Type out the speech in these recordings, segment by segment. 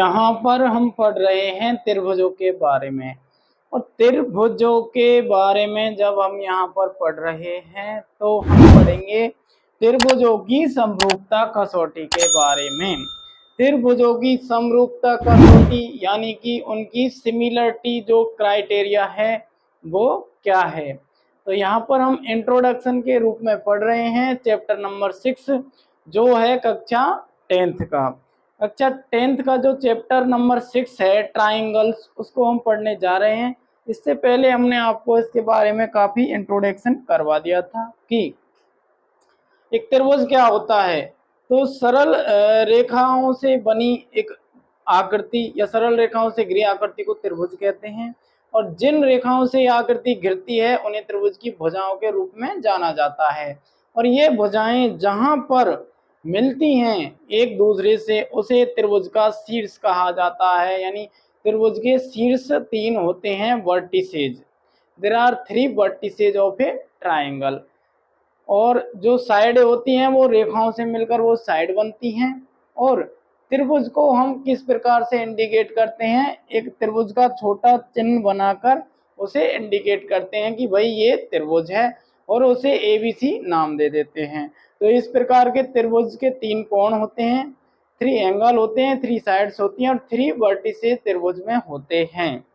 यहाँ पर हम पढ़ रहे हैं त्रिभुजों के बारे में। और त्रिभुजों के बारे में जब हम यहाँ पर पढ़ रहे हैं तो हम पढ़ेंगे त्रिभुजों की समरूपता कसौटी के बारे में। त्रिभुजों की समरूपता कसौटी यानी कि उनकी सिमिलरिटी जो क्राइटेरिया है वो क्या है। तो यहाँ पर हम इंट्रोडक्शन के रूप में पढ़ रहे हैं चैप्टर नंबर 6 जो है कक्षा 10th का। कक्षा 10th का जो चैप्टर नंबर 6 है ट्राइंगल्स, उसको हम पढ़ने जा रहे हैं। इससे पहले हमने आपको इसके बारे में काफी इंट्रोडक्शन करवा दिया था कि एक त्रिभुज क्या होता है। तो सरल रेखाओं से बनी एक आकृति या सरल रेखाओं से घिरी आकृति को त्रिभुज कहते हैं। और जिन रेखाओं से यह आकृति घिरती है उन्हें त्रिभुज की भुजाओं के रूप में जाना जाता है। और ये भुजाएं जहां पर मिलती हैं एक दूसरे से उसे त्रिभुज का शीर्ष कहा जाता है। यानी त्रिभुज के शीर्ष 3 होते हैं vertices. There are 3 vertices of a triangle. और जो साइड होती हैं वो रेखाओं से मिलकर वो साइड बनती हैं। और त्रिभुज को हम किस प्रकार से इंडिकेट करते हैं, एक त्रिभुज का छोटा चिन्ह बनाकर उसे इंडिकेट करते हैं कि भाई ये त्रिभुज है और उसे ABC नाम दे देते हैं। तो इस प्रकार के त्रिभुज के 3 कोण होते हैं, 3 एंगल होते हैं, 3 साइड्स होती हैं और 3 वर्टिसेस त्रिभुज में होते हैं।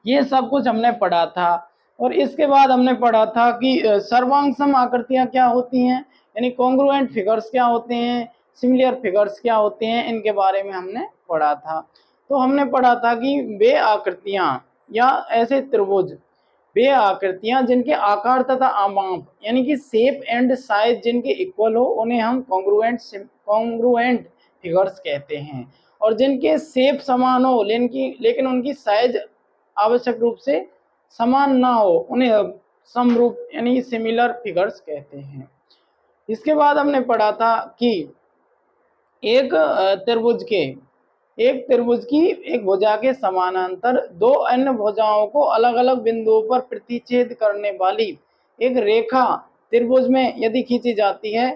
ये सब कुछ हमने पढ़ा था। और इसके बाद हमने पढ़ा था कि सर्वांगसम आकृतियां क्या होती हैं, यानी कॉन्ग्रुएंट फिगर्स क्या होते हैं, सिमिलर फिगर्स क्या होते हैं, इनके बारे में हमने पढ़ा था। तो हमने पढ़ा था कि वे आकृतियां या ऐसे त्रिभुज, वे आकृतियां जिनके आकार तथा आमाप यानी कि शेप एंड साइज जिनके इक्वल हो उन्हें हम कॉन्ग्रुएंट फिगर्स कहते हैं। और जिनके शेप समान हो लेकिन उनकी साइज आवश्यक रूप से समान ना हो उन्हें समरूप यानी सिमिलर फिगर्स कहते हैं। इसके बाद हमने पढ़ा था कि एक त्रिभुज की एक भुजा के समानांतर 2 अन्य भुजाओं को अलग अलग बिंदुओं पर प्रतिच्छेद करने वाली एक रेखा त्रिभुज में यदि खींची जाती है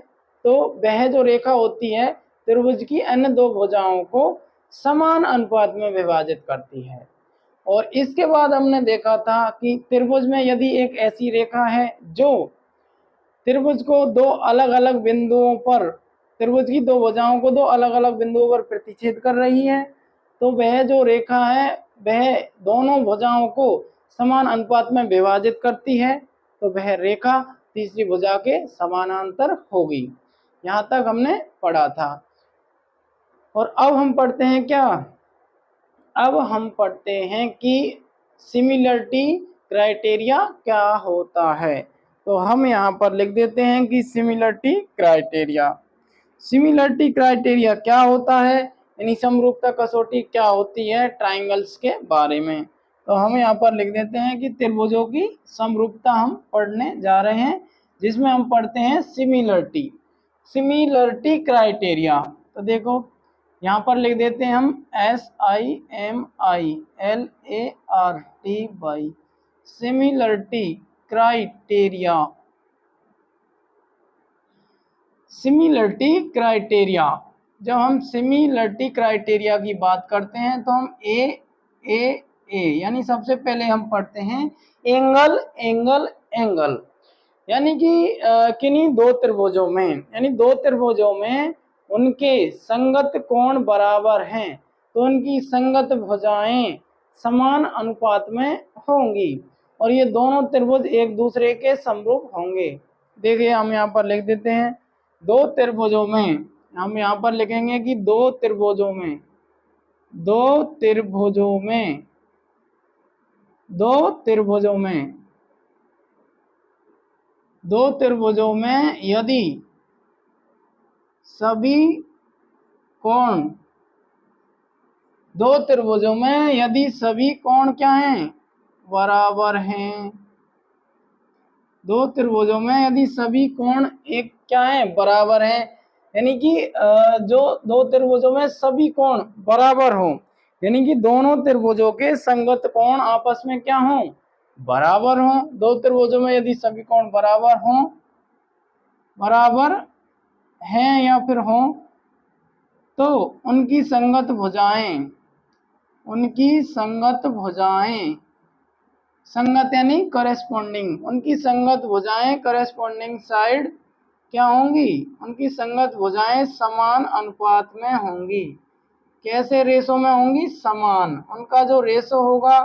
तो वह जो रेखा होती है त्रिभुज की अन्य 2 भुजाओं को समान अनुपात में विभाजित करती है। और इसके बाद हमने देखा था कि त्रिभुज में यदि एक ऐसी रेखा है जो त्रिभुज को 2 अलग अलग बिंदुओं पर, त्रिभुज की 2 भुजाओं को 2 अलग अलग बिंदुओं पर प्रतिच्छेद कर रही है तो वह जो रेखा है वह दोनों भुजाओं को समान अनुपात में विभाजित करती है तो वह रेखा तीसरी भुजा के समानांतर होगी। यहाँ तक हमने पढ़ा था। और अब हम पढ़ते हैं क्या, अब हम पढ़ते हैं कि सिमिलरिटी क्राइटेरिया क्या होता है। तो हम यहाँ पर लिख देते हैं कि सिमिलरिटी क्राइटेरिया क्या होता है, यानी समरूपता कसौटी क्या होती है ट्राइंगल्स के बारे में। तो हम यहाँ पर लिख देते हैं कि त्रिभुजों की समरूपता हम पढ़ने जा रहे हैं जिसमें हम पढ़ते हैं सिमिलरिटी क्राइटेरिया। तो देखो यहाँ पर लिख देते हैं हम SIMILARTY सिमिलरिटी क्राइटेरिया। जब हम सिमिलरिटी क्राइटेरिया की बात करते हैं तो हम ए यानी सबसे पहले हम पढ़ते हैं एंगल यानी कि किन्हीं 2 त्रिभुजों में, यानी 2 त्रिभुजों में उनके संगत कोण बराबर हैं तो उनकी संगत भुजाएं समान अनुपात में होंगी और ये दोनों त्रिभुज एक दूसरे के समरूप होंगे। देखिए हम यहाँ पर लिख देते हैं 2 त्रिभुजों में, हम यहाँ पर लिखेंगे कि 2 त्रिभुजों में यदि सभी कोण क्या हैं, बराबर हैं। 2 त्रिभुजों में यदि सभी कोण एक क्या है, बराबर हैं, यानी कि जो 2 त्रिभुजों में सभी कोण बराबर हों, यानी कि दोनों त्रिभुजों के संगत कोण आपस में क्या हों, बराबर हों। 2 त्रिभुजों में यदि सभी कोण बराबर हैं या फिर हों तो उनकी संगत भुजाएं, उनकी संगत भुजाएं, संगत यानी करेस्पॉन्डिंग, उनकी संगत भुजाएं करेस्पॉन्डिंग साइड क्या होंगी, उनकी संगत भुजाएं समान अनुपात में होंगी। कैसे रेशो में होंगी, समान, उनका जो रेशो होगा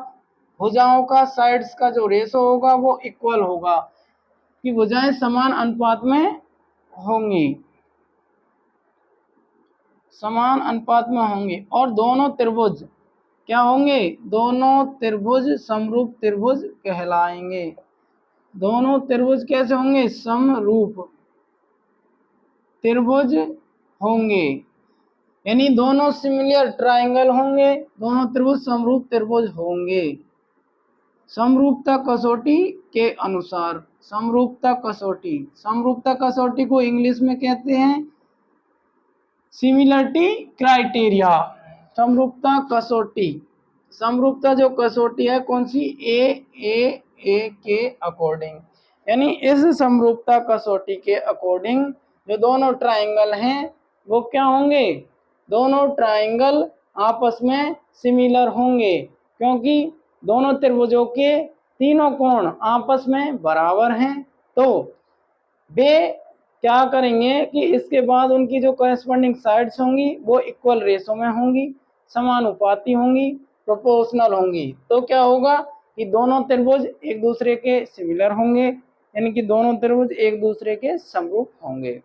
भुजाओं का, साइड्स का जो रेशो होगा वो इक्वल होगा, कि भुजाएं समान अनुपात में होंगी, समान अनुपात में होंगी। और दोनों त्रिभुज क्या होंगे, दोनों त्रिभुज समरूप त्रिभुज कहलाएंगे। दोनों त्रिभुज कैसे होंगे, समरूप त्रिभुज होंगे, यानी दोनों सिमिलर ट्रायंगल होंगे, दोनों त्रिभुज समरूप त्रिभुज होंगे। समरूपता कसौटी के अनुसार, समरूपता कसौटी, समरूपता कसौटी को इंग्लिश में कहते हैं सिमिलरिटी क्राइटेरिया। समरूपता कसौटी, समरूपता जो कसौटी है कौन सी, ए के अकॉर्डिंग, यानी इस समरूपता कसौटी के अकॉर्डिंग जो दोनों ट्रायंगल हैं वो क्या होंगे, दोनों ट्रायंगल आपस में सिमिलर होंगे, क्योंकि दोनों त्रिभुजों के तीनों कोण आपस में बराबर हैं। तो वे क्या करेंगे कि इसके बाद उनकी जो कॉरेस्पॉन्डिंग साइड्स होंगी वो इक्वल रेशो में होंगी, समानुपाती होंगी, प्रोपोर्शनल होंगी। तो क्या होगा कि दोनों त्रिभुज एक दूसरे के सिमिलर होंगे, यानी कि दोनों त्रिभुज एक दूसरे के समरूप होंगे।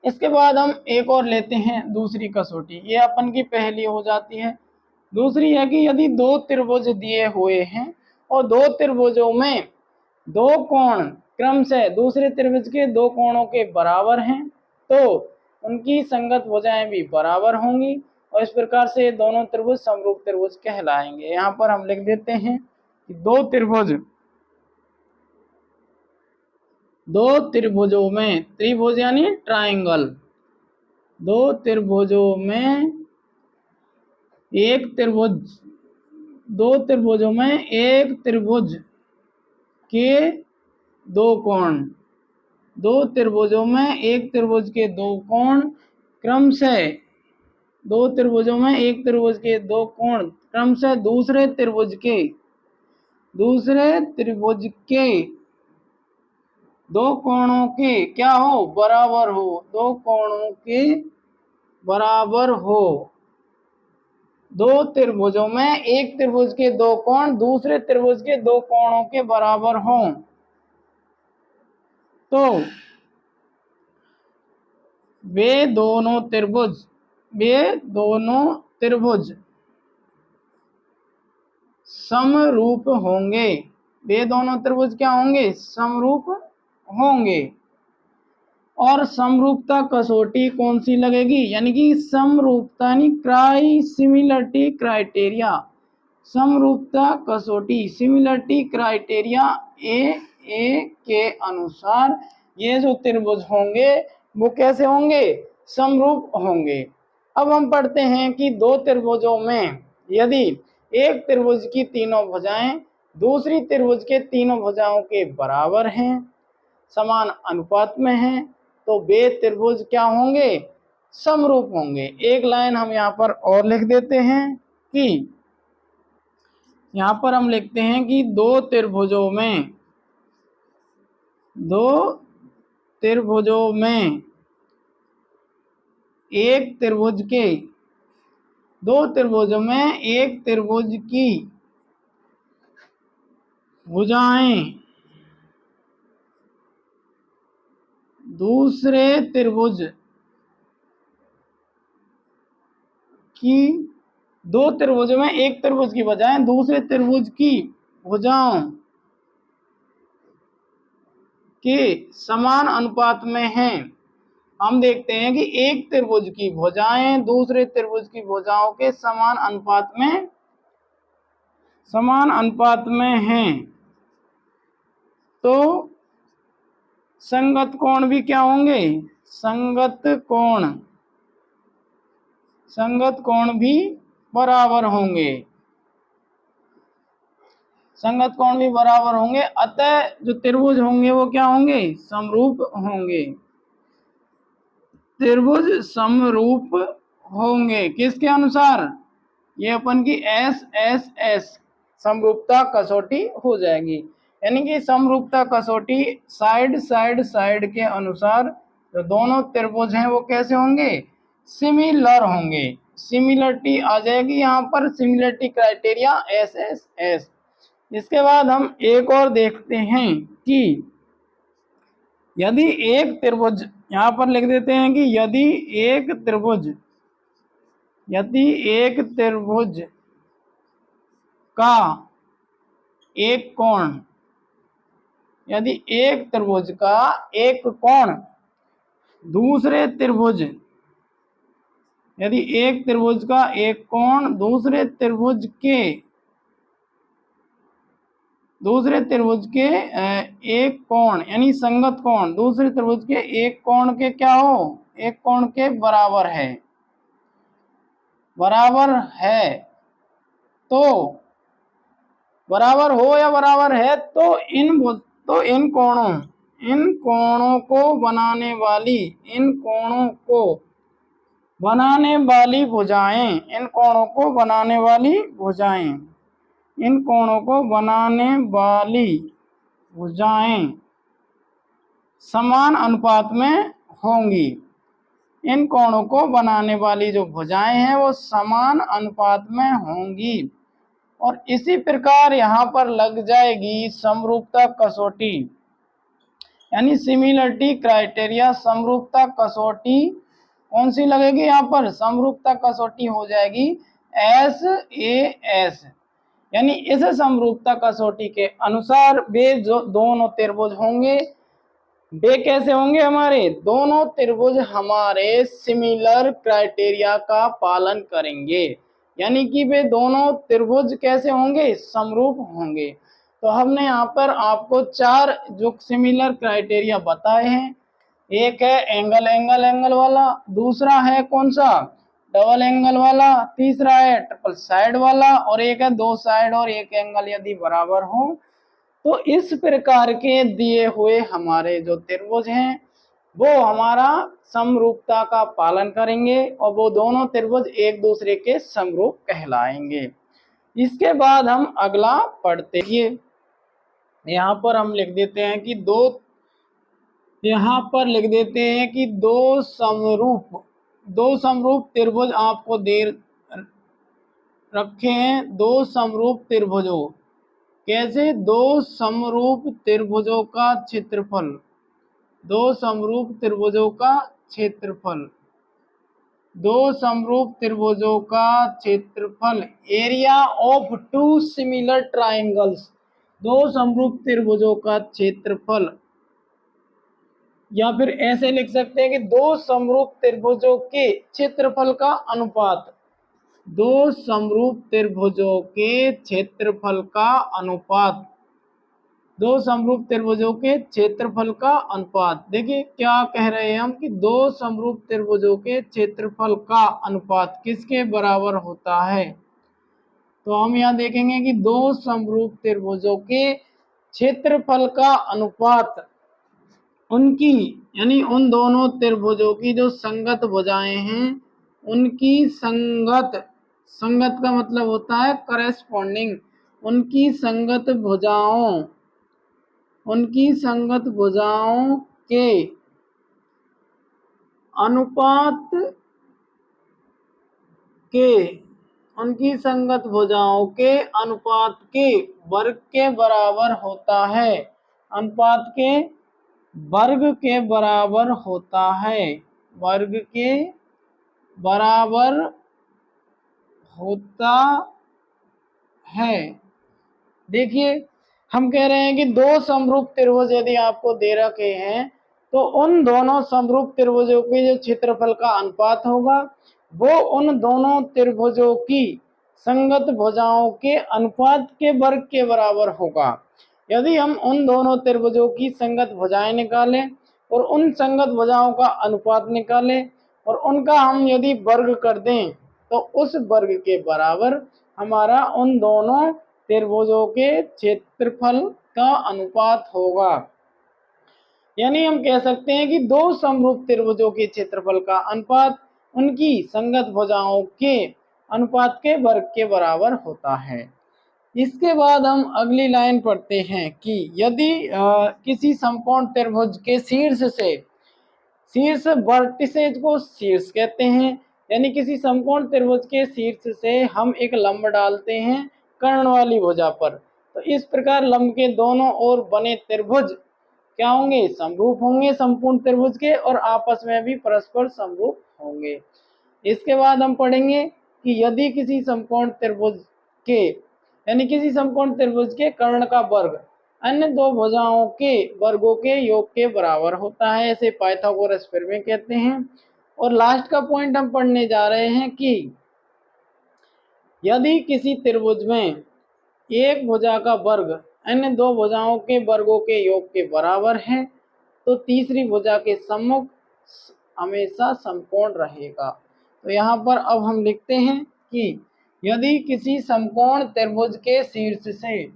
इसके बाद हम एक और लेते हैं दूसरी कसौटी, ये अपन की पहली हो जाती है। दूसरी है कि यदि दो त्रिभुज दिए हुए हैं और दो त्रिभुजों में दो कोण क्रमशः दूसरे त्रिभुज के दो कोणों के बराबर हैं तो उनकी संगत भुजाएं भी बराबर होंगी, और इस प्रकार से दोनों त्रिभुज समरूप त्रिभुज कहलाएंगे। यहाँ पर हम लिख देते हैं कि दो त्रिभुजों में, त्रिभुज यानी ट्रायंगल, दो त्रिभुजों में एक त्रिभुज, दो त्रिभुजों में एक त्रिभुज के दो कोण, दो त्रिभुजों में एक त्रिभुज के दो कोण क्रमशः, दो त्रिभुजों में एक त्रिभुज के दो कोण क्रमशः दूसरे त्रिभुज के दो कोणों के क्या हो, बराबर हो, दो कोणों के बराबर हो। दो त्रिभुजों में एक त्रिभुज के दो कोण दूसरे त्रिभुज के दो कोणों के बराबर हों तो वे दोनों त्रिभुज समरूप होंगे, वे दोनों त्रिभुज क्या होंगे, समरूप होंगे। और समरूपता कसौटी कौन सी लगेगी, यानी कि समरूपता यानी सिमिलरिटी क्राइटेरिया, समरूपता कसौटी सिमिलरिटी क्राइटेरिया ए के अनुसार ये जो त्रिभुज होंगे वो कैसे होंगे, समरूप होंगे। अब हम पढ़ते हैं कि दो त्रिभुजों में यदि एक त्रिभुज की तीनों भुजाएं दूसरी त्रिभुज के तीनों भुजाओं के बराबर हैं, समान अनुपात में हैं, तो वे त्रिभुज क्या होंगे, समरूप होंगे। एक लाइन हम यहाँ पर और लिख देते हैं कि यहाँ पर हम लिखते हैं कि दो त्रिभुजों में एक त्रिभुज के, दो त्रिभुजों में एक त्रिभुज की भुजाएं दूसरे त्रिभुज की, दो त्रिभुजों में एक त्रिभुज की बजाय दूसरे त्रिभुज की भुजाओं के समान अनुपात में हैं। हम देखते हैं कि एक त्रिभुज की भुजाएं दूसरे त्रिभुज की भुजाओं के समान अनुपात में हैं तो संगत कोण भी क्या होंगे, संगत कोण भी बराबर होंगे, संगत कोण भी बराबर होंगे। अतः जो त्रिभुज होंगे वो क्या होंगे, समरूप होंगे। त्रिभुज समरूप होंगे किसके अनुसार? ये अपन की एस एस एस समरूपता कसौटी हो जाएगी। यानी कि समरूपता कसौटी साइड के अनुसार जो दोनों त्रिभुज हैं वो कैसे होंगे? सिमिलर होंगे। सिमिलरिटी आ जाएगी यहाँ पर, similarity criteria S S S. इसके बाद हम एक और देखते हैं कि यदि एक त्रिभुज, यहाँ पर लिख देते हैं कि यदि एक त्रिभुज का एक कोण, यदि एक त्रिभुज का एक कोण दूसरे त्रिभुज, यदि एक त्रिभुज का एक कोण दूसरे त्रिभुज के एक कोण यानी संगत कोण दूसरे त्रिभुज के एक कोण के क्या हो? एक कोण के बराबर है, तो बराबर हो या बराबर है तो इन कोणों को बनाने वाली भुजाएं, इन कोणों को बनाने वाली भुजाएं समान अनुपात में होंगी। इन कोणों को बनाने वाली जो भुजाएं हैं वो समान अनुपात में होंगी। और इसी प्रकार यहाँ पर लग जाएगी समरूपता कसौटी, यानी सिमिलरिटी क्राइटेरिया। समरूपता कसौटी कौन सी लगेगी यहाँ पर? समरूपता कसौटी हो जाएगी एस ए एस। यानी इस समरूपता कसौटी के अनुसार वे जो दोनों त्रिभुज होंगे, वे कैसे होंगे? हमारे दोनों त्रिभुज हमारे सिमिलर क्राइटेरिया का पालन करेंगे। यानी कि वे दोनों त्रिभुज कैसे होंगे? समरूप होंगे। तो हमने यहाँ पर आपको 4 जो सिमिलर क्राइटेरिया बताए हैं। एक है एंगल वाला, दूसरा है कौन सा? डबल एंगल वाला, तीसरा है ट्रिपल साइड वाला, और एक है 2 साइड और एक एंगल यदि बराबर हो। तो इस प्रकार के दिए हुए हमारे जो त्रिभुज हैं वो हमारा समरूपता का पालन करेंगे और वो दोनों त्रिभुज एक दूसरे के समरूप कहलाएंगे। इसके बाद हम अगला पढ़ते हैं। यहाँ पर हम लिख देते हैं कि दो समरूप त्रिभुज आपको दे रखे हैं। दो समरूप त्रिभुजों, कैसे? दो समरूप त्रिभुजों का क्षेत्रफल, area of two similar triangles, दो समरूप त्रिभुजों का क्षेत्रफल, या फिर ऐसे लिख सकते हैं कि दो समरूप त्रिभुजों के क्षेत्रफल का अनुपात, दो समरूप त्रिभुजों के क्षेत्रफल का अनुपात, दो समरूप त्रिभुजों के क्षेत्रफल का अनुपात। देखिए क्या कह रहे हैं हम कि दो समरूप त्रिभुजों के क्षेत्रफल का अनुपात किसके बराबर होता है? तो हम यहाँ देखेंगे कि दो समरूप त्रिभुजों के क्षेत्रफल का अनुपात उनकी, यानी उन दोनों त्रिभुजों की जो संगत भुजाएं हैं उनकी संगत का मतलब होता है करेस्पॉन्डिंग, उनकी संगत भुजाओं के अनुपात के वर्ग के बराबर होता है, अनुपात के वर्ग के बराबर होता है, वर्ग के बराबर होता है। देखिए हम कह रहे हैं कि दो समरूप त्रिभुज यदि आपको दे रखे हैं तो उन दोनों समरूप त्रिभुजों के जो क्षेत्रफल का अनुपात होगा वो उन दोनों त्रिभुजों की संगत भुजाओं के अनुपात के वर्ग के बराबर होगा। यदि हम उन दोनों त्रिभुजों की संगत भुजाएं निकालें और उन संगत भुजाओं का अनुपात निकालें और उनका हम यदि वर्ग कर दें तो उस वर्ग के बराबर हमारा उन दोनों त्रिभुजों के क्षेत्रफल का अनुपात होगा। यानी हम कह सकते हैं कि दो समरूप त्रिभुजों के क्षेत्रफल का अनुपात उनकी संगत भुजाओं के अनुपात के वर्ग के बराबर होता है। इसके बाद हम अगली लाइन पढ़ते हैं कि यदि किसी समकोण त्रिभुज के शीर्ष वर्टिसेज को शीर्ष कहते हैं, यानी किसी समकोण त्रिभुज के शीर्ष से हम एक लंब डालते हैं कर्ण वाली भुजा पर, तो इस प्रकार लंब के दोनों ओर बने त्रिभुज क्या होंगे, समरूप होंगे संपूर्ण त्रिभुज के, और आपस में भी परस्पर समरूप होंगे। इसके बाद हम पढ़ेंगे कि यदि किसी समकोण त्रिभुज के यानी किसी समकोण त्रिभुज के कर्ण का वर्ग अन्य दो भुजाओं के वर्गों के योग के बराबर होता है, इसे पाइथागोरस प्रमेय कहते हैं। और लास्ट का पॉइंट हम पढ़ने जा रहे हैं कि यदि किसी त्रिभुज में एक भुजा का वर्ग अन्य दो भुजाओं के वर्गों के योग के बराबर है तो तीसरी भुजा के सम्मुख हमेशा समकोण रहेगा। तो यहाँ पर अब हम लिखते हैं कि यदि किसी समकोण त्रिभुज के शीर्ष से,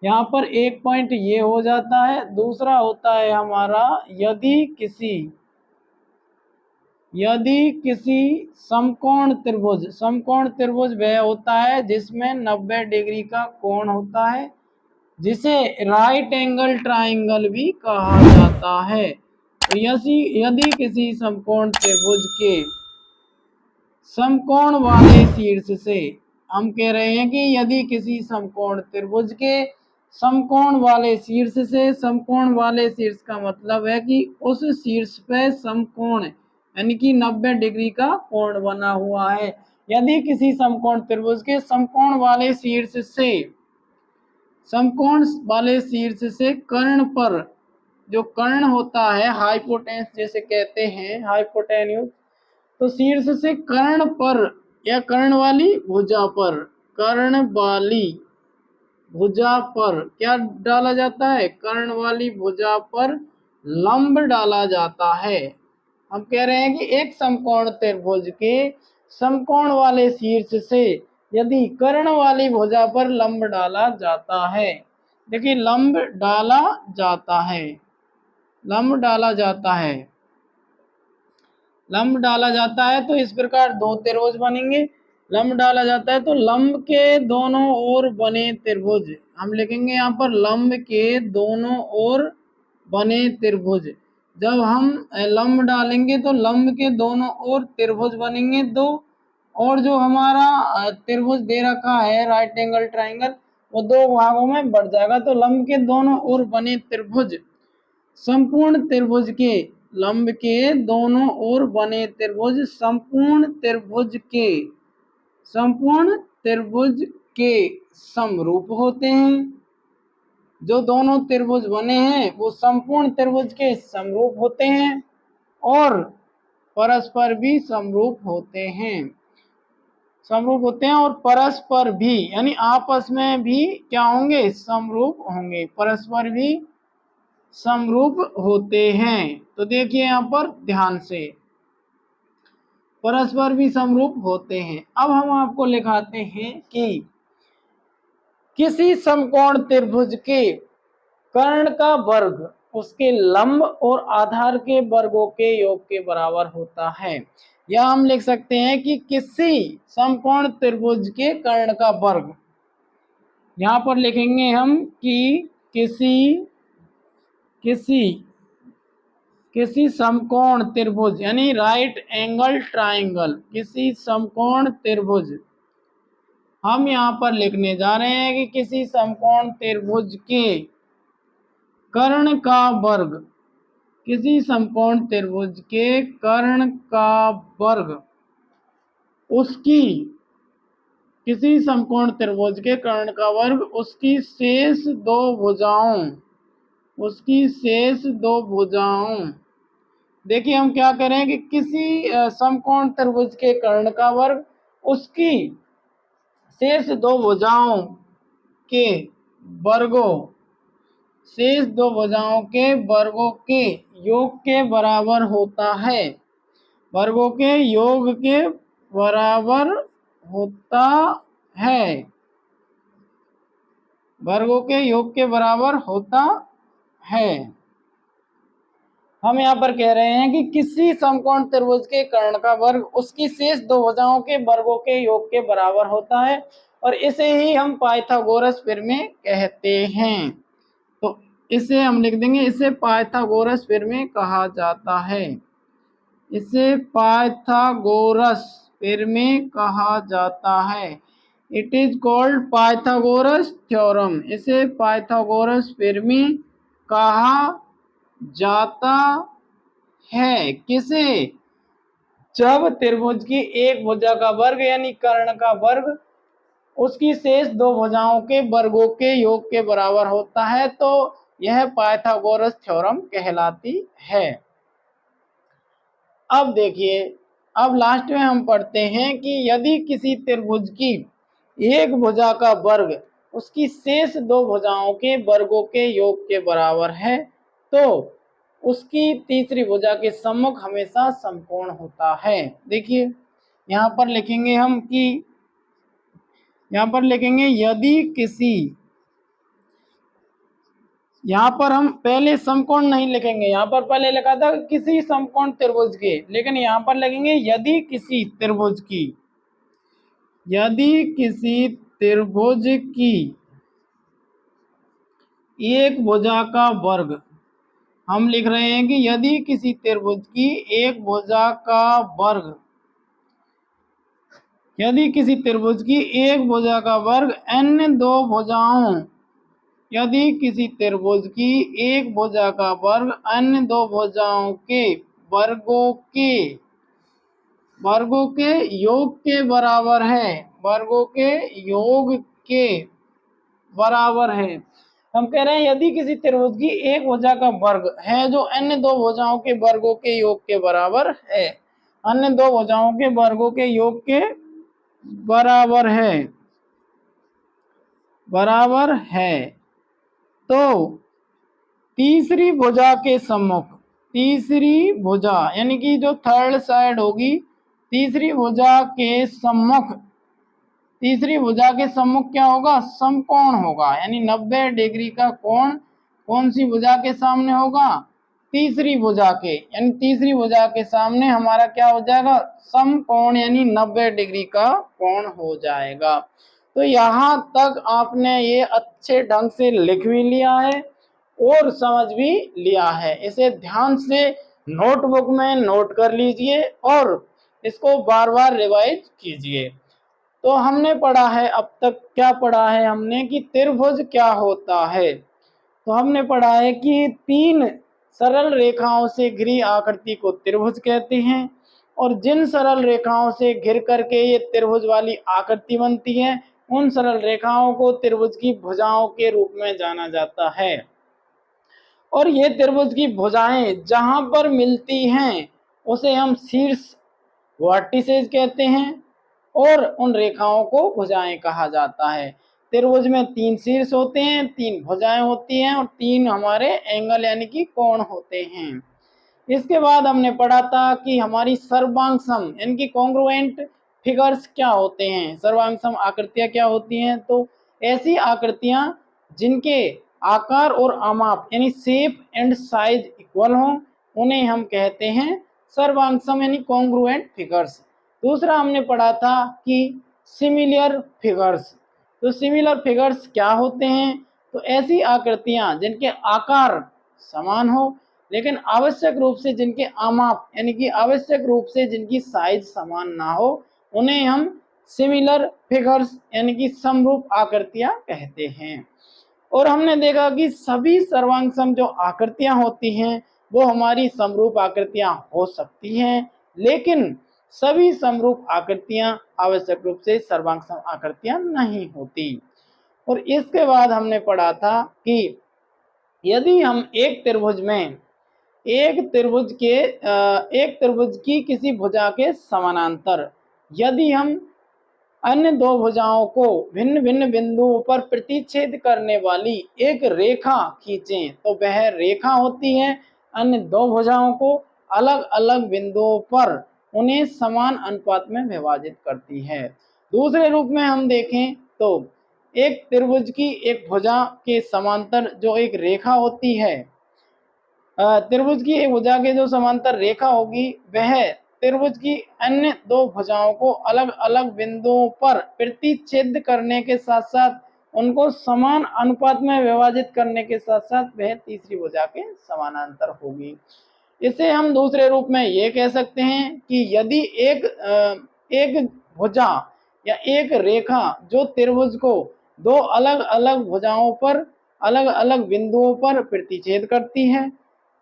यहाँ पर एक पॉइंट ये हो जाता है, दूसरा होता है हमारा यदि किसी समकोण त्रिभुज वह होता है जिसमें 90 डिग्री का कोण होता है, जिसे राइट एंगल ट्राइंगल भी कहा जाता है। तो यदि किसी समकोण त्रिभुज के समकोण वाले शीर्ष से, हम कह रहे हैं कि यदि किसी समकोण त्रिभुज के समकोण वाले शीर्ष से, समकोण वाले शीर्ष का मतलब है कि उस शीर्ष पे समकोण यानी कि 90 डिग्री का कोण बना हुआ है। यदि किसी समकोण त्रिभुज के समकोण वाले शीर्ष से कर्ण पर, जो कर्ण होता है हाइपोटेन्स जैसे कहते हैं, हाइपोटेन्यूज, तो शीर्ष से कर्ण पर या कर्ण वाली भुजा पर क्या डाला जाता है, कर्ण वाली भुजा पर लंब डाला जाता है। हम कह रहे हैं कि एक समकोण त्रिभुज के समकोण वाले शीर्ष से यदि कर्ण वाली भुजा पर लंब डाला जाता है, देखिए लंब डाला जाता है तो इस प्रकार दो त्रिभुज बनेंगे। लंब डाला जाता है तो लंब के दोनों ओर बने त्रिभुज, हम लिखेंगे यहाँ पर लंब के दोनों ओर बने त्रिभुज। जब हम लंब डालेंगे तो लंब के दोनों ओर त्रिभुज बनेंगे दो, और जो हमारा त्रिभुज दे रखा है राइट एंगल ट्राइंगल, वो दो भागों में बढ़ जाएगा। तो लंब के दोनों ओर बने त्रिभुज संपूर्ण त्रिभुज के, लंब के दोनों ओर बने त्रिभुज संपूर्ण त्रिभुज के समरूप होते हैं। जो दोनों त्रिभुज बने हैं वो संपूर्ण त्रिभुज के समरूप होते हैं और परस्पर भी समरूप होते हैं और परस्पर भी यानी आपस में भी क्या होंगे, समरूप होंगे, परस्पर भी समरूप होते हैं। तो देखिए यहाँ पर ध्यान से, परस्पर भी समरूप होते हैं। अब हम आपको लिखाते हैं कि किसी समकोण त्रिभुज के कर्ण का वर्ग उसके लंब और आधार के वर्गों के योग के बराबर होता है। या हम लिख सकते हैं कि किसी समकोण त्रिभुज के कर्ण का वर्ग, यहाँ पर लिखेंगे हम कि किसी समकोण त्रिभुज यानी राइट एंगल ट्राइंगल, किसी समकोण त्रिभुज, हम यहाँ पर लिखने जा रहे हैं कि किसी समकोण त्रिभुज के कर्ण का वर्ग, किसी समकोण त्रिभुज के कर्ण का वर्ग उसकी, किसी समकोण त्रिभुज के कर्ण का वर्ग उसकी शेष दो भुजाओं, देखिए हम क्या करें कि किसी समकोण त्रिभुज के कर्ण का वर्ग उसकी शेष दो भुजाओं के वर्गों के योग के बराबर होता है, वर्गों के योग के बराबर होता है, वर्गों के योग के बराबर होता है। हम यहाँ पर कह रहे हैं कि किसी समकोण त्रिभुज के कर्ण का वर्ग उसकी शेष दो भुजाओं के वर्गों के योग के बराबर होता है, और इसे ही हम पाइथागोरस प्रमेय कहते हैं। तो इसे हम लिख देंगे, इसे पाइथागोरस प्रमेय कहा जाता है। इसे पाइथागोरस प्रमेय कहा जाता है। It is called Pythagoras theorem. इसे पाइथागोरस प्रमेय कहा जाता है। किसे? जब त्रिभुज की एक भुजा का वर्ग यानी कर्ण का वर्ग उसकी शेष दो भुजाओं के वर्गों के योग के बराबर होता है, तो यह पाइथागोरस थ्योरम कहलाती है। अब देखिए, अब लास्ट में हम पढ़ते हैं कि यदि किसी त्रिभुज की एक भुजा का वर्ग उसकी शेष दो भुजाओं के वर्गों के योग के बराबर है, तो उसकी तीसरी भुजा के सम्मुख हमेशा समकोण होता है। देखिए यहाँ पर लिखेंगे हम कि यहाँ पर लिखेंगे यदि किसी, यहाँ पर हम पहले समकोण नहीं लिखेंगे, यहाँ पर पहले लिखा था किसी समकोण त्रिभुज के, लेकिन यहाँ पर लिखेंगे यदि किसी त्रिभुज की, यदि किसी त्रिभुज की एक भुजा का वर्ग, हम लिख रहे हैं कि यदि किसी त्रिभुज की एक भुजा का वर्ग, यदि किसी त्रिभुज की एक भुजा का वर्ग अन्य दो भुजाओं, यदि किसी त्रिभुज की एक भुजा का वर्ग अन्य दो भुजाओं के वर्गों के योग के बराबर है, वर्गों के योग के बराबर है। हम कह रहे हैं यदि किसी त्रिभुज की एक भुजा का वर्ग है जो अन्य दो भुजाओं के वर्गों के योग के बराबर है, अन्य दो भुजाओं के वर्गों के योग के बराबर है, तो तीसरी भुजा के सम्मुख, तीसरी भुजा यानी कि जो थर्ड साइड होगी, तीसरी भुजा के सम्मुख, तीसरी भुजा के सम्मुख क्या होगा? समकोण होगा। यानी 90 डिग्री का कोण कौन सी भुजा के सामने होगा? तीसरी भुजा के, यानी तीसरी भुजा के सामने हमारा क्या हो जाएगा? समकोण, यानी 90 डिग्री का कोण हो जाएगा। तो यहाँ तक आपने ये अच्छे ढंग से लिख भी लिया है और समझ भी लिया है। इसे ध्यान से नोटबुक में नोट कर लीजिए और इसको बार बार रिवाइज कीजिए। तो हमने पढ़ा है, अब तक क्या पढ़ा है हमने कि त्रिभुज क्या होता है। तो हमने पढ़ा है कि तीन सरल रेखाओं से घिरी आकृति को त्रिभुज कहते हैं, और जिन सरल रेखाओं से घिर करके ये त्रिभुज वाली आकृति बनती है उन सरल रेखाओं को त्रिभुज की भुजाओं के रूप में जाना जाता है। और ये त्रिभुज की भुजाएं जहां पर मिलती हैं उसे हम शीर्ष वर्टिसेज कहते हैं, और उन रेखाओं को भुजाएं कहा जाता है। त्रिभुज में तीन शीर्ष होते हैं, तीन भुजाएं होती हैं और तीन हमारे एंगल यानी कि कोण होते हैं। इसके बाद हमने पढ़ा था कि हमारी सर्वांग सम यानी कि कॉन्ग्रुएंट फिगर्स क्या होते हैं, सर्वांग सम आकृतियां क्या होती हैं। तो ऐसी आकृतियां जिनके आकार और आमाप यानी शेप एंड साइज इक्वल हो उन्हें हम कहते हैं सर्वांग सम यानी कॉन्ग्रुएंट फिगर्स। दूसरा हमने पढ़ा था कि सिमिलर फिगर्स। तो सिमिलर फिगर्स क्या होते हैं? तो ऐसी आकृतियां जिनके आकार समान हो लेकिन आवश्यक रूप से जिनके आमाप यानी कि आवश्यक रूप से जिनकी साइज समान ना हो उन्हें हम सिमिलर फिगर्स यानी कि समरूप आकृतियां कहते हैं। और हमने देखा कि सभी सर्वांग सम जो आकृतियां होती हैं वो हमारी समरूप आकृतियां हो सकती हैं, लेकिन सभी समरूप आकृतियां आवश्यक रूप से सर्वांग सम आकृतियां नहीं होती। और इसके बाद हमने पढ़ा था कि यदि हम एक त्रिभुज में एक त्रिभुज की किसी भुजा के समानांतर यदि हम अन्य दो भुजाओं को भिन्न भिन्न बिंदुओं पर प्रतिच्छेद करने वाली एक रेखा खींचें तो वह रेखा होती है अन्य दो भुजाओं को अलग अलग बिंदुओं पर उन्हें समान अनुपात में विभाजित करती है। दूसरे रूप में हम देखें तो एक त्रिभुज की एक भुजा के समांतर जो एक रेखा होती है, त्रिभुज की एक भुजा के जो समांतर रेखा होगी वह त्रिभुज की अन्य दो भुजाओं को अलग अलग बिंदुओं पर प्रतिच्छेद करने के साथ साथ उनको समान अनुपात में विभाजित करने के साथ साथ वह तीसरी भुजा के समानांतर होगी। इसे हम दूसरे रूप में ये कह सकते हैं कि यदि एक भुजा या एक रेखा जो त्रिभुज को दो अलग अलग भुजाओं पर अलग अलग बिंदुओं पर प्रतिच्छेद करती है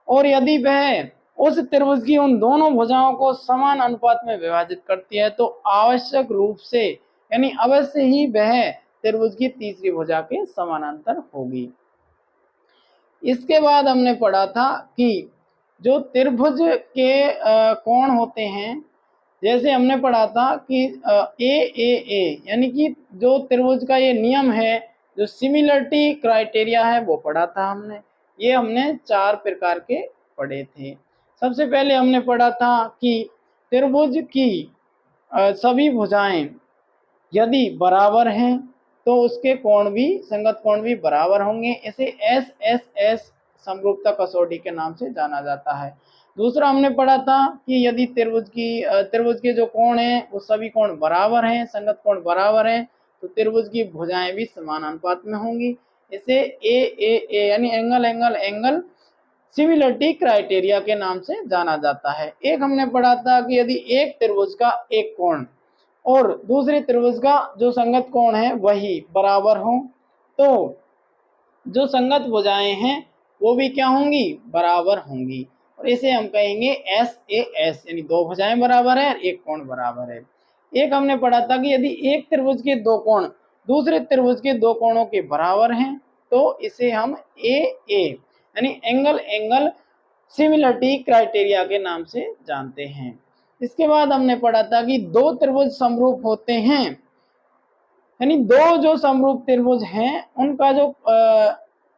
और यदि वह उस त्रिभुज की उन दोनों भुजाओं को समान अनुपात में विभाजित करती है तो आवश्यक रूप से यानी अवश्य ही वह त्रिभुज की तीसरी भुजा के समानांतर होगी। इसके बाद हमने पढ़ा था कि जो त्रिभुज के कोण होते हैं, जैसे हमने पढ़ा था कि ए यानी कि जो त्रिभुज का ये नियम है, जो सिमिलरिटी क्राइटेरिया है वो पढ़ा था हमने। ये हमने 4 प्रकार के पढ़े थे। सबसे पहले हमने पढ़ा था कि त्रिभुज की सभी भुजाएं यदि बराबर हैं तो उसके कोण भी संगत कोण भी बराबर होंगे। इसे एस समरूपता कसौटी के नाम से जाना जाता है। दूसरा हमने पढ़ा था कि यदि त्रिभुज के जो कोण हैं वो सभी कोण बराबर हैं, संगत कोण बराबर हैं, तो त्रिभुज की भुजाएं भी समान अनुपात में होंगी। इसे ए यानी एंगल सिमिलरिटी क्राइटेरिया के नाम से जाना जाता है। एक हमने पढ़ा था कि यदि एक त्रिभुज का एक कोण और दूसरे त्रिभुज का जो संगत कोण है वही बराबर हो तो जो संगत भुजाएं हैं वो भी क्या होंगी, बराबर होंगी, और इसे हम कहेंगे एस यानी दो भुजाएं बराबर है और एक कोण बराबर है। एक हमने पढ़ा था कि यदि एक त्रिभुज के दो कोण दूसरे त्रिभुज के दो कोणों के बराबर हैं तो इसे हम ए यानी एंगल सिमिलरिटी क्राइटेरिया के नाम से जानते हैं। इसके बाद हमने पढ़ा था कि दो त्रिभुज समरूप होते हैं, यानी दो जो समरूप त्रिभुज हैं उनका जो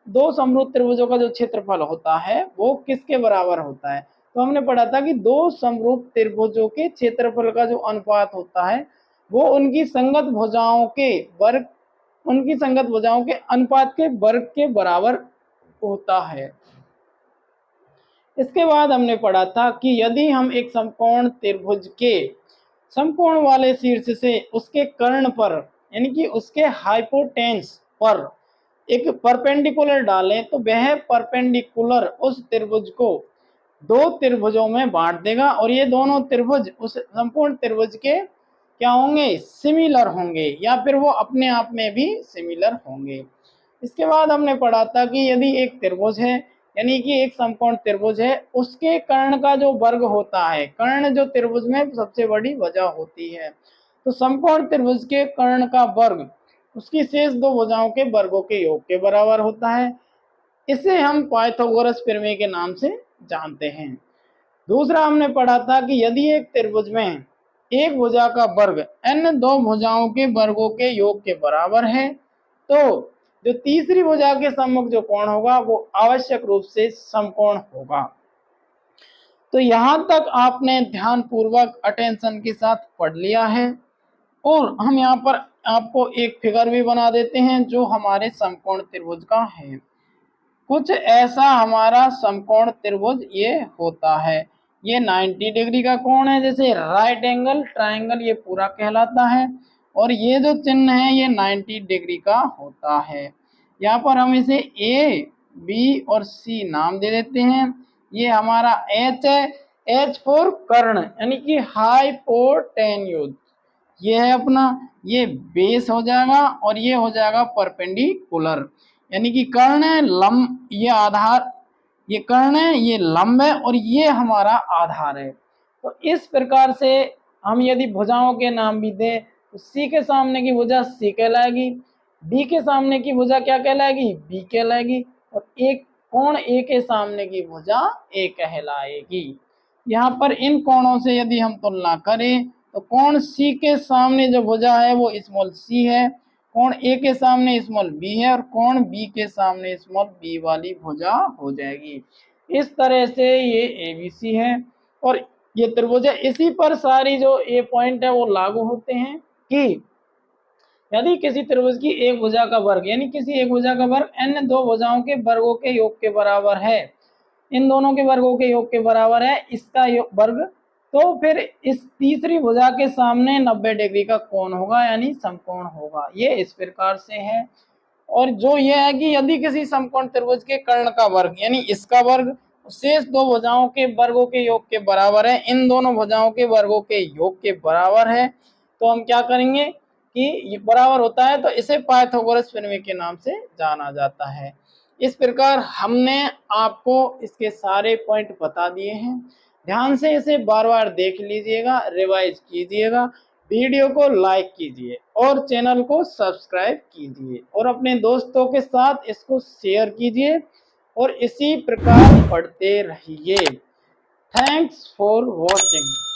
दो समरूप त्रिभुजों का जो क्षेत्रफल होता है वो किसके बराबर होता है। तो हमने पढ़ा था कि दो समरूप त्रिभुजों के क्षेत्रफल का जो अनुपात होता है वो उनकी संगत भुजाओं के अनुपात के वर्ग के बराबर होता है। इसके बाद हमने पढ़ा था कि यदि हम एक समकोण त्रिभुज के समकोण वाले शीर्ष से उसके कर्ण पर यानी कि उसके हाइपोटेन्यूज पर एक परपेंडिकुलर डालें तो वह परपेंडिकुलर उस त्रिभुज को दो त्रिभुजों में बांट देगा और ये दोनों त्रिभुज उस संपूर्ण त्रिभुज के क्या होंगे, सिमिलर होंगे, या फिर वो अपने आप में भी सिमिलर होंगे। इसके बाद हमने पढ़ा था कि यदि एक त्रिभुज है यानी कि एक समकोण त्रिभुज है उसके कर्ण का जो वर्ग होता है, कर्ण जो त्रिभुज में सबसे बड़ी वजह होती है, तो समकोण त्रिभुज के कर्ण का वर्ग उसकी शेष दो भुजाओं के वर्गों के योग के बराबर होता है। इसे हम पाइथागोरस प्रमेय के नाम से जानते हैं। दूसरा हमने पढ़ा था कि यदि एक त्रिभुज में एक भुजा का वर्ग अन्य दो भुजाओं के वर्गों के योग के बराबर है तो जो तीसरी भुजा के सम्मुख जो कोण होगा वो आवश्यक रूप से समकोण होगा। तो यहाँ तक आपने ध्यान पूर्वक अटेंशन के साथ पढ़ लिया है और हम यहाँ पर आपको एक फिगर भी बना देते हैं जो हमारे समकोण त्रिभुज का है। कुछ ऐसा हमारा समकोण त्रिभुज ये होता है। ये 90 डिग्री का कोण है, जैसे राइट एंगल ट्रायंगल ये पूरा कहलाता है, और ये जो चिन्ह है ये 90 डिग्री का होता है। यहाँ पर हम इसे ए बी और सी नाम दे देते हैं। ये हमारा एच है, एच फॉर कर्ण यानी कि हाइपोटेन्यूज, ये है अपना, ये बेस हो जाएगा और ये हो जाएगा परपेंडिकुलर यानी कि कर्ण है लंब, ये आधार, ये कर्ण है, ये लंब है और ये हमारा आधार है। तो इस प्रकार से हम यदि भुजाओं के नाम भी दें तो सी के सामने की भुजा सी कहलाएगी, बी के सामने की भुजा क्या कहलाएगी, बी कहलाएगी, और एक कोण ए के सामने की भुजा ए कहलाएगी। यहाँ पर इन कोणों से यदि हम तुलना करें तो कोण सी के सामने जो भुजा है वो स्मॉल सी है, कोण ए के सामने स्मॉल बी है और कोण बी के सामने स्मॉल बी वाली भुजा हो जाएगी। इस तरह से ये एबीसी है और ये त्रिभुज है। इसी पर सारी जो ए पॉइंट है वो लागू होते हैं कि यदि किसी त्रिभुज की एक भुजा का वर्ग यानी किसी एक भुजा का वर्ग अन्य दो भुजाओं के वर्गों के योग के बराबर है इन दोनों के वर्गों के योग के बराबर है इसका वर्ग, तो फिर इस तीसरी भुजा के सामने 90 डिग्री का कोण होगा यानी समकोण होगा। ये इस प्रकार से है। और जो ये है कि यदि किसी समकोण त्रिभुज के कर्ण का वर्ग यानी इसका वर्ग शेष दो भुजाओं के वर्गों के योग के बराबर है, इन दोनों भुजाओं के वर्गों के योग के बराबर है, तो हम क्या करेंगे कि ये बराबर होता है तो इसे पाइथागोरस प्रमेय के नाम से जाना जाता है। इस प्रकार हमने आपको इसके सारे पॉइंट बता दिए हैं। ध्यान से इसे बार बार देख लीजिएगा, रिवाइज कीजिएगा, वीडियो को लाइक कीजिए और चैनल को सब्सक्राइब कीजिए और अपने दोस्तों के साथ इसको शेयर कीजिए और इसी प्रकार पढ़ते रहिए। Thanks for watching.